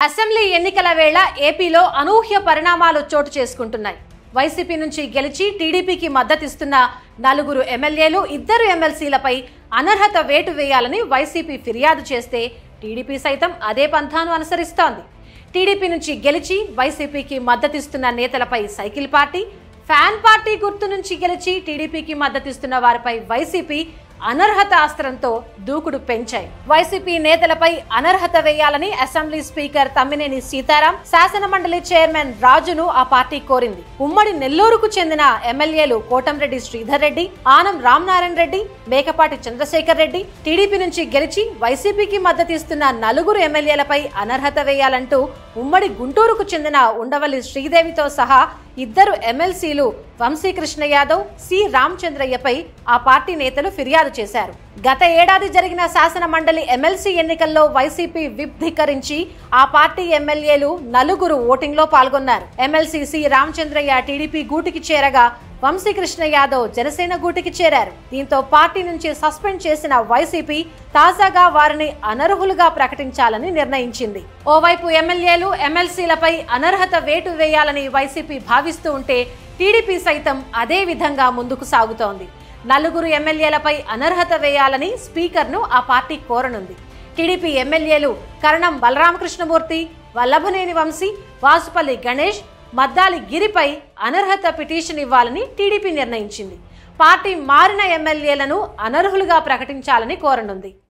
Assembly ఎన్నికల వేళ ఏపీలో అనూహ్య పరిణామాలు చోటు చేసుకుంటున్నాయి. వైసీపీ నుంచి గెలిచి టీడీపీకి మద్దతిస్తున్న 4 ఎమ్మెల్యేలు 2 ఎమ్మెల్సీలపై అనర్హత వేటు వేయాలని వైసీపీ ఫిర్యాదు చేస్తే టీడీపీ సైతం అదే పంథాను అనుసరిస్తోంది. టీడీపీ నుంచి గెలిచి వైసీపీకి మద్దతిస్తున్న నేతలపై సైకిల్ పార్టీ, ఫ్యాన్ పార్టీ గుర్తు నుంచి గెలిచి టీడీపీకి మద్దతిస్తున్న వారిపై వైసీపీ అనర్హత అస్త్రంతో దూకుడు పెంచాయి. వైసీపీ నేతలపై అనర్హత వేయాలని అసెంబ్లీ స్పీకర్ తమ్మినేని సీతారాం శాసన మండలి చైర్మన్ రాజును ఆ పార్టీ కోరింది. ఉమ్మడి నెల్లూరుకు చెందిన ఎమ్మెల్యేలు కోటంరెడ్డి శ్రీధర్ రెడ్డి, ఆనం రామనారాయణ రెడ్డి, మేకపాటి చంద్రశేఖర్ రెడ్డి టీడీపీ నుంచి గెలిచి వైసీపీకి మద్దతిస్తున్న 4 ఎమ్మెల్యేలపై అనర్హత వేయాలంటూ ఉమ్మడి గుంటూరుకు చెందిన ఉండవల్లి శ్రీదేవితో సహా 2 ఎమ్మెల్సీలు వంశీకృష్ణ యాదవ్, సి రామచంద్రయ్యపై ఆ పార్టీ నేతలు ఫిర్యాదు చేశారు. గత ఏడాది జరిగిన శాసన మండలి ఎమ్మెల్సీ ఎన్నికల్లో వైసీపీ విప్ ధిక్కరించి ఆ పార్టీ ఎమ్మెల్యేలు 4 ఓటింగ్ లో పాల్గొన్నారు. ఎమ్మెల్సీ సి రామచంద్రయ్య టీడీపీ గూటికి చేరగా వంశీకృష్ణ యాదవ్ జనసేన గూటికి చేరారు. దీంతో పార్టీ నుంచి సస్పెండ్ చేసిన వైసీపీ తాజాగా వారిని అనర్హులుగా ప్రకటించాలని నిర్ణయించింది. ఓవైపు ఎమ్మెల్యేలు ఎమ్మెల్సీలపై అనర్హత వేటు వేయాలని వైసీపీ భావిస్తూ ఉంటే టీడీపీ సైతం అదే విధంగా ముందుకు సాగుతోంది. 4 ఎమ్మెల్యేలపై అనర్హత వేయాలని స్పీకర్ను ఆ పార్టీ కోరనుంది. టీడీపీ ఎమ్మెల్యేలు కరణం బలరామకృష్ణమూర్తి, వల్లభనేని వంశీ, వాసుపల్లి గణేష్, మద్దాలి గిరిపై అనర్హత పిటిషన్ ఇవ్వాలని టీడీపీ నిర్ణయించింది. పార్టీ మారిన ఎమ్మెల్యేలను అనర్హులుగా ప్రకటించాలని కోరనుంది.